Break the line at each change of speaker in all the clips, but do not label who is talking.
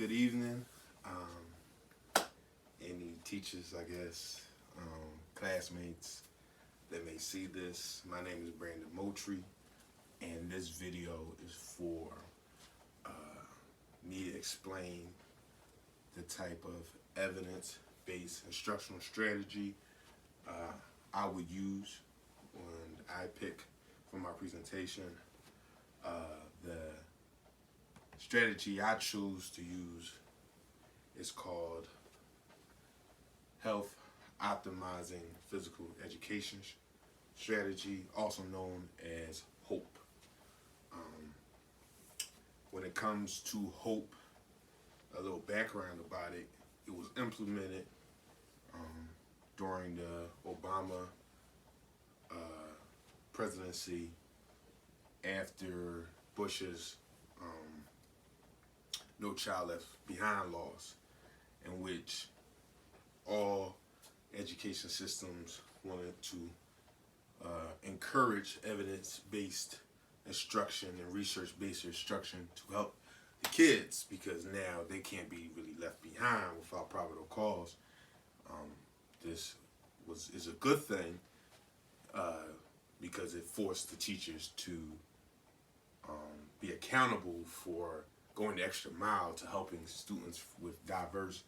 Good evening. Any teachers, I guess, classmates that may see this. My name is Brandon Moultrie, and this video is for uh, me to explain the type of evidence-based instructional strategy I would use when I pick for my presentation. The strategy I choose to use is called Health Optimizing Physical Education Strategy, also known as HOPE. When it comes to HOPE, a little background about it, it was implemented during the Obama presidency after Bush's No Child Left Behind laws, in which all education systems wanted to encourage evidence-based instruction and research-based instruction to help the kids, because now they can't be really left behind without probable cause. This is a good thing because it forced the teachers to be accountable for going the extra mile to helping students with diverse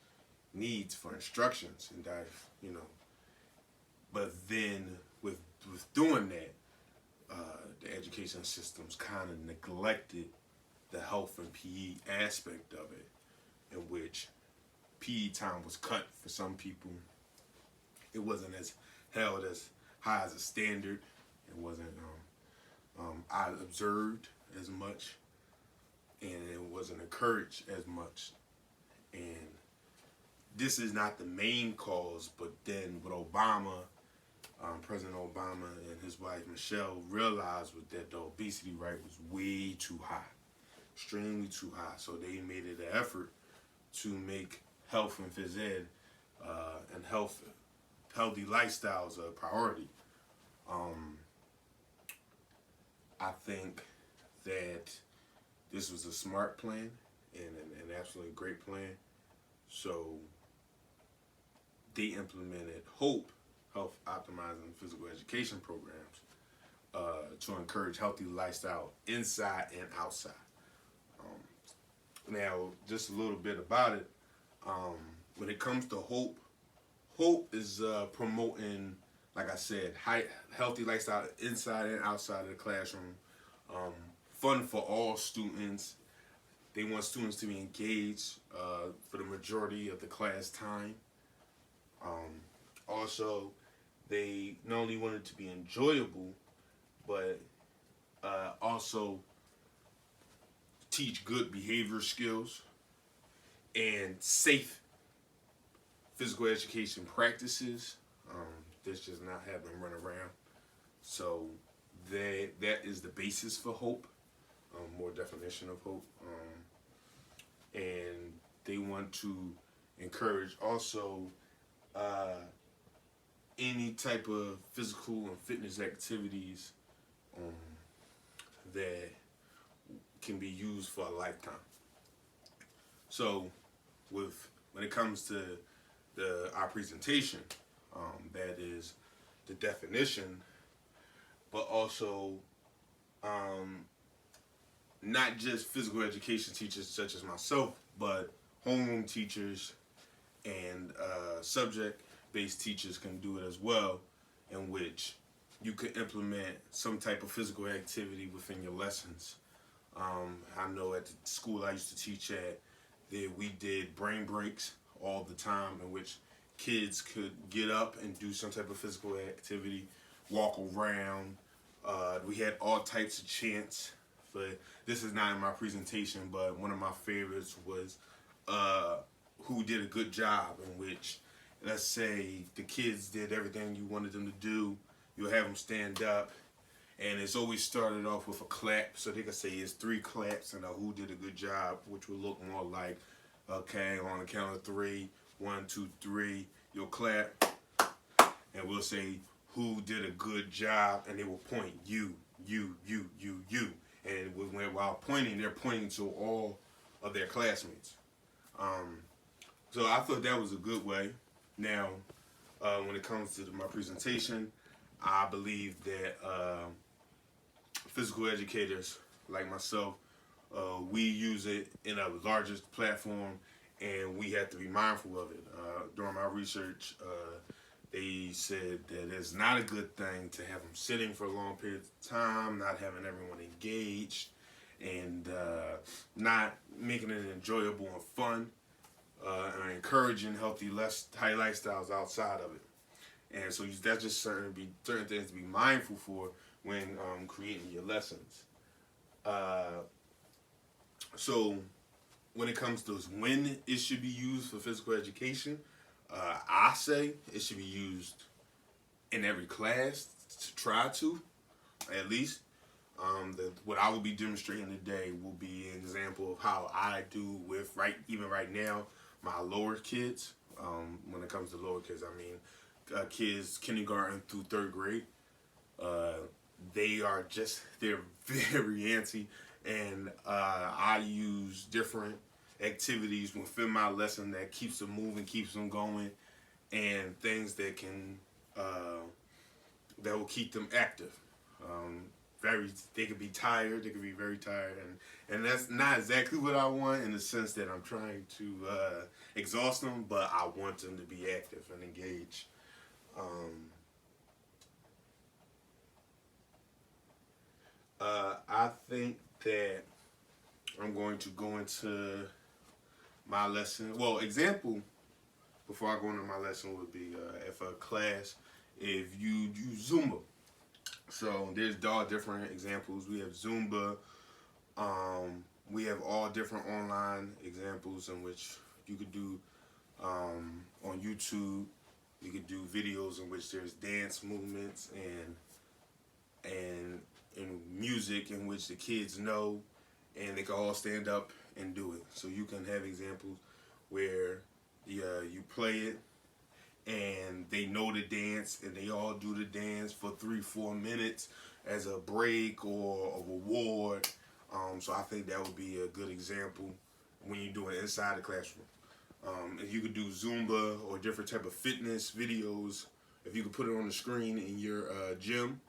needs for instructions and but then with doing that, the education systems kind of neglected the health and PE aspect of it, in which PE time was cut for some people. It wasn't as held as high as a standard. It wasn't I observed as much, and it wasn't encouraged as much. And this is not the main cause, but then with Obama, President Obama and his wife Michelle realized that the obesity rate was way too high, extremely too high. So they made it an effort to make health and phys ed and healthy lifestyles a priority. I think that this was a smart plan and an absolutely great plan. So they implemented HOPE, Health Optimizing Physical Education programs, to encourage healthy lifestyle inside and outside. Now, just a little bit about it. When it comes to HOPE, HOPE is promoting, like I said, healthy lifestyle inside and outside of the classroom. Fun for all students. They want students to be engaged for the majority of the class time. Also, they not only want it to be enjoyable, but also teach good behavior skills and safe physical education practices. This just not have them run around. So that is the basis for HOPE, more definition of HOPE. And they want to encourage also any type of physical and fitness activities that can be used for a lifetime. So when it comes to our presentation, that is the definition, but also not just physical education teachers such as myself, but homeroom teachers and subject-based teachers can do it as well, in which you could implement some type of physical activity within your lessons. I know at the school I used to teach at, we did brain breaks all the time, in which kids could get up and do some type of physical activity, walk around. We had all types of chants. But this is not in my presentation, but one of my favorites was who did a good job, in which, let's say the kids did everything you wanted them to do, you'll have them stand up, and it's always started off with a clap, so they can say it's 3 claps and a who did a good job, which would look more like, okay, on the count of 3, 1, 2, 3, you'll clap, and we'll say who did a good job, and they will point you. And while pointing, they're pointing to all of their classmates. Um, so I thought that was a good way. Now, when it comes to my presentation, I believe that physical educators like myself, we use it in a larger platform, and we have to be mindful of it. During my research, they said that it's not a good thing to have them sitting for a long period of time, not having everyone engaged, and not making it enjoyable and fun, and encouraging high lifestyles outside of it. And so that's just certain things to be mindful for when creating your lessons. Uh, so when it comes to when it should be used for physical education, I say it should be used in every class to try to, at least. What I will be demonstrating today will be an example of how I do with even right now, my lower kids. When it comes to lower kids, I mean kids kindergarten through third grade. Uh, they're very antsy, and I use different activities within my lesson that keeps them moving, keeps them going, and things that will keep them active. Um, they could be tired, they could be very tired, and that's not exactly what I want in the sense that I'm trying to exhaust them, but I want them to be active and engaged. Um, I think that I'm going to go into my lesson. Well, example before I go into my lesson would be if a class, if you do Zumba. So there's all different examples. We have Zumba. We have all different online examples in which you could do on YouTube. You could do videos in which there's dance movements and music in which the kids know, and they can all stand up and do it. So you can have examples where you play it and they know the dance and they all do the dance for 3-4 minutes as a break or a reward. So I think that would be a good example when you do it inside the classroom. If you could do Zumba or different type of fitness videos, if you could put it on the screen in your gym,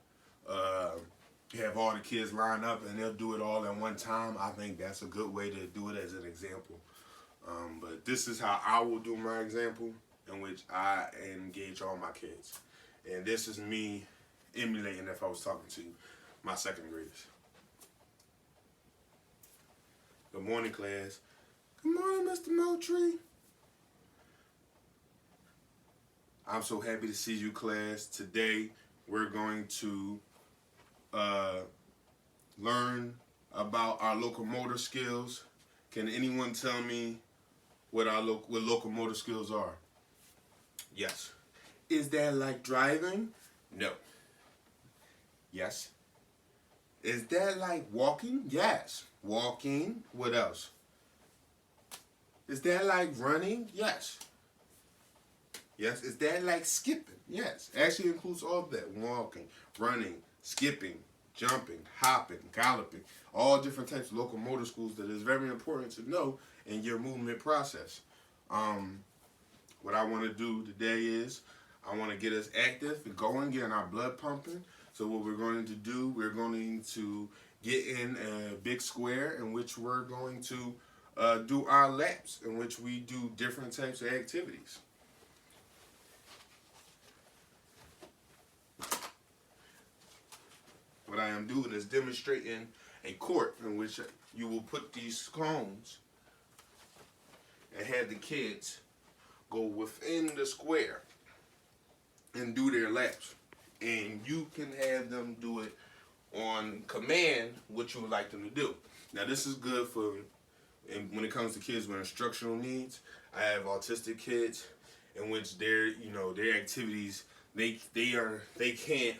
have all the kids line up and they'll do it all at one time, I think that's a good way to do it as an example. But this is how I will do my example, in which I engage all my kids. And this is me emulating if I was talking to my second graders. Good morning, class. Good morning, Mr. Moultrie. I'm so happy to see you, class. Today, we're going to learn about our locomotor skills. Can anyone tell me what locomotor skills are? Yes. Is that like driving? No. Yes. Is that like walking? Yes. Walking. What else? Is that like running? Yes. Yes. Is that like skipping? Yes. Actually includes all of that. Walking, running, skipping, jumping, hopping, galloping. All different types of locomotor skills that is very important to know in your movement process. What I want to do today is I want to get us active and going, getting our blood pumping. So what we're going to do, we're going to get in a big square in which we're going to do our laps, in which we do different types of activities. What I am doing is demonstrating a court in which you will put these cones and have the kids go within the square and do their laps. And you can have them do it on command what you would like them to do. Now this is good for, and when it comes to kids with instructional needs. I have autistic kids in which their activities, they can't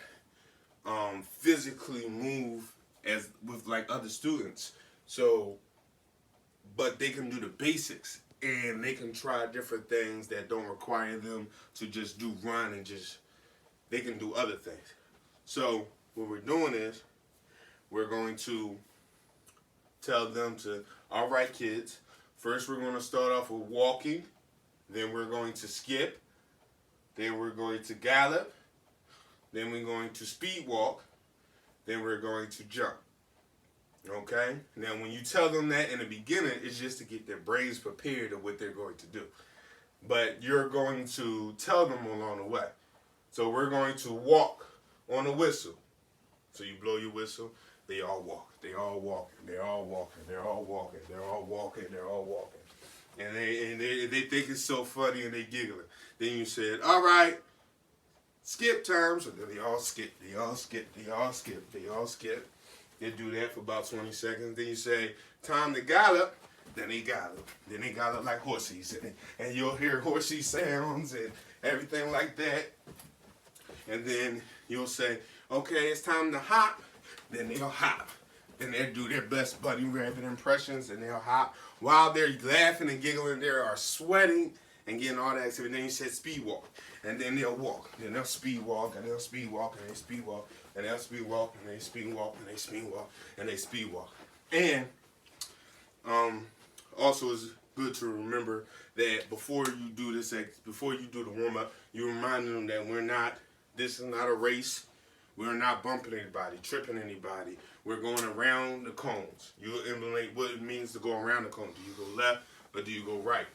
physically move as with like other students. So, but they can do the basics and they can try different things that don't require them to just run and they can do other things. So what we're doing is we're going to tell them to, all right, kids, First, we're going to start off with walking. Then we're going to skip. Then we're going to gallop. Then we're going to speed walk. Then we're going to jump. Okay? Now, when you tell them that in the beginning, it's just to get their brains prepared of what they're going to do. But you're going to tell them along the way. So we're going to walk on a whistle. So you blow your whistle, they all walk. They all walking. They're all walking. They're all walking. They're all walking. They're all walking. And they think it's so funny and they giggling. Then you said, all right, skip time. So then they all skip. They all skip. They all skip. They all skip. They do that for about 20 seconds. Then you say, time to gallop. Then they gallop. Then they gallop like horses. And you'll hear horsey sounds and everything like that. And then you'll say, okay, it's time to hop. Then they'll hop. Then they'll do their best Bunny Rabbit impressions, and they'll hop. While they're laughing and giggling, they are sweating and getting all that activity. Then you said speed walk. And then they'll walk. Then they'll speed walk, and they'll speed walk, and they speed walk, and they'll speed walk, and they speed walk, and they speed walk, and they speed walk. And also it's good to remember that before you do this, before you do the warm-up, you remind them that this is not a race. We're not bumping anybody, tripping anybody. We're going around the cones. You implement what it means to go around the cone. Do you go left or do you go right?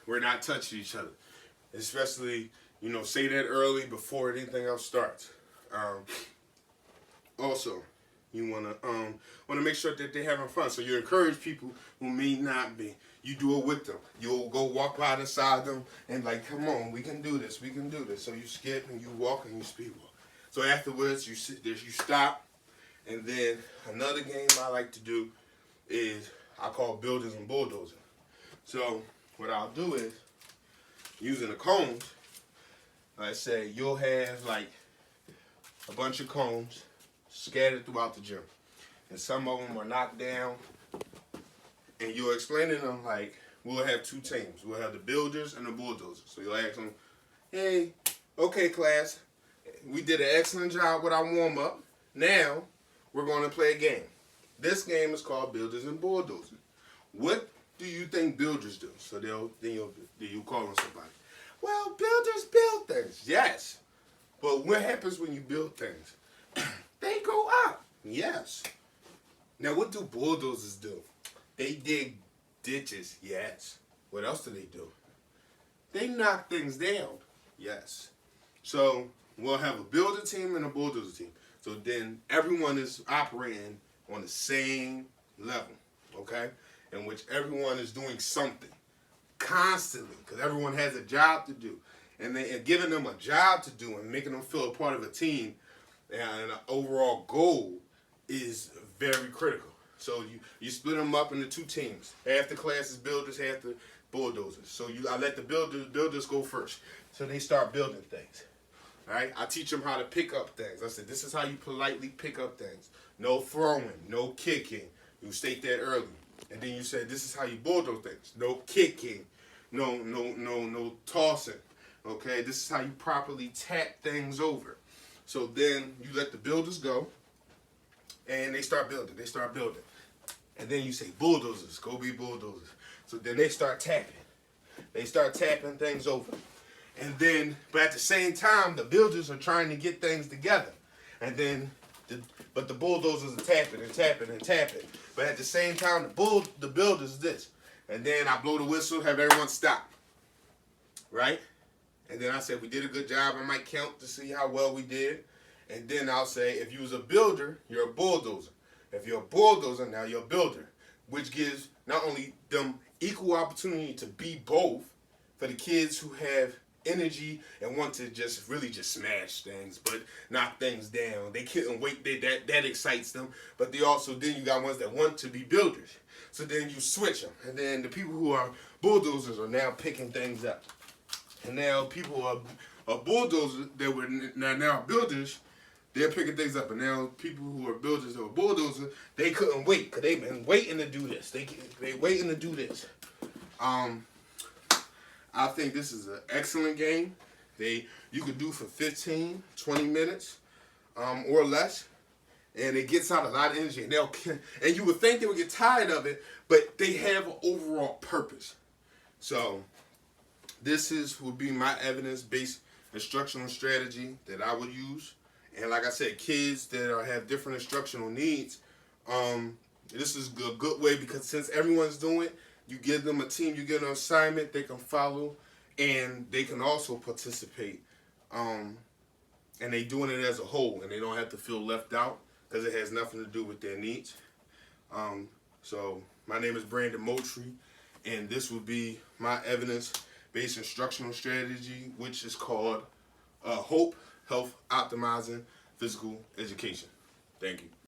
We're not touching each other. Especially, say that early before anything else starts. Also, you want to make sure that they're having fun. So you encourage people who may not be. You do it with them. You'll go walk by the side of them and like, come on, we can do this. We can do this. So you skip and you walk and you speed walk. So afterwards, you sit there, you stop. And then another game I like to do is I call builders and bulldozers. So what I'll do is, using the cones, let's say you'll have like a bunch of cones scattered throughout the gym. And some of them are knocked down. And you'll explain to them like, we'll have two teams. We'll have the builders and the bulldozers. So you'll ask them, hey, okay class, we did an excellent job with our warm-up. Now, we're going to play a game. This game is called Builders and Bulldozers. What do you think builders do? So then you'll call on somebody. Well, builders build things. Yes. But what happens when you build things? They go up. Yes. Now, what do bulldozers do? They dig ditches. Yes. What else do they do? They knock things down. Yes. So we'll have a builder team and a bulldozer team. So then everyone is operating on the same level, okay? In which everyone is doing something constantly because everyone has a job to do. And giving them a job to do and making them feel a part of a team and an overall goal is very critical. So you split them up into two teams. Half the class is builders, half the bulldozers. So I let the builders go first. So they start building things. All right? I teach them how to pick up things. I said, this is how you politely pick up things. No throwing, no kicking. You state that early. And then you said, this is how you bulldoze things. No kicking, no tossing. Okay? This is how you properly tap things over. So then you let the builders go. And they start building. They start building. And then you say, bulldozers, go be bulldozers. So then they start tapping. They start tapping things over. And then, but at the same time, the builders are trying to get things together. And then, but the bulldozers are tapping and tapping and tapping. But at the same time, the builders this. And then I blow the whistle, have everyone stop. Right? And then I said, we did a good job. I might count to see how well we did. And then I'll say, if you was a builder, you're a bulldozer. If you're a bulldozer, now you're a builder. Which gives not only them equal opportunity to be both, for the kids who have energy and want to just really just smash things, but knock things down. They couldn't wait. That excites them. But they also, then you got ones that want to be builders. So then you switch them. And then the people who are bulldozers are now picking things up. And now people are bulldozers that were now builders, they're picking things up. And now people who are builders or bulldozers, they couldn't wait because they've been waiting to do this. They waiting to do this. I think this is an excellent game. You could do for 15, 20 minutes or less. and it gets out a lot of energy, and and you would think they would get tired of it, but they have an overall purpose. So would be my evidence-based instructional strategy that I would use. And like I said, kids that have different instructional needs, this is a good way, because since everyone's doing it, you give them a team, you give them an assignment, they can follow, and they can also participate. And they doing it as a whole, and they don't have to feel left out because it has nothing to do with their needs. So my name is Brandon Moultrie, and this would be my evidence-based instructional strategy, which is called HOPE, Health Optimizing Physical Education. Thank you.